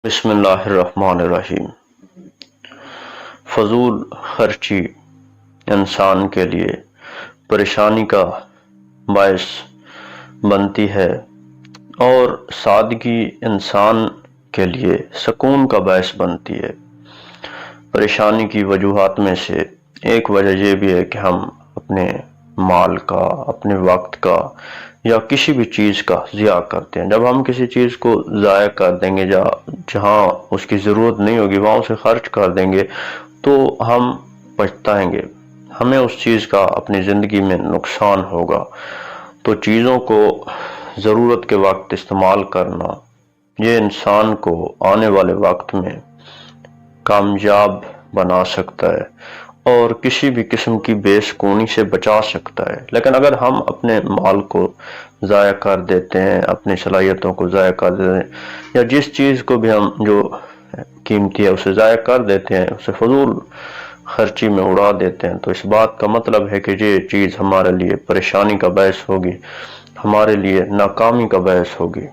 بسم اللہ الرحمن الرحیم۔ فضول خرچی انسان کے لیے پریشانی کا باعث بنتی ہے اور سادگی انسان کے لیے سکون کا باعث بنتی ہے۔ پریشانی کی وجوہات میں سے ایک وجہ یہ بھی ہے کہ ہم اپنے مال کا، اپنے وقت کا یا کسی بھی چیز کا ضیاع کرتے ہیں۔ جب ہم کسی چیز کو ضائع کر دیں گے، جہاں اس کی ضرورت نہیں ہوگی وہاں اسے خرچ کر دیں گے تو ہم پچھتائیں گے، ہمیں اس چیز کا اپنی زندگی میں نقصان ہوگا۔ تو چیزوں کو ضرورت کے وقت استعمال کرنا یہ انسان کو آنے والے وقت میں کامیاب بنا سکتا ہے اور کسی بھی قسم کی بے سکونی سے بچا سکتا ہے۔ لیکن اگر ہم اپنے مال کو ضائع کر دیتے ہیں، اپنی صلاحیتوں کو ضائع کر دیتے ہیں، یا جس چیز کو بھی ہم جو قیمتی ہے اسے ضائع کر دیتے ہیں، اسے فضول خرچی میں اڑا دیتے ہیں، تو اس بات کا مطلب ہے کہ یہ چیز ہمارے لیے پریشانی کا باعث ہوگی، ہمارے لیے ناکامی کا باعث ہوگی۔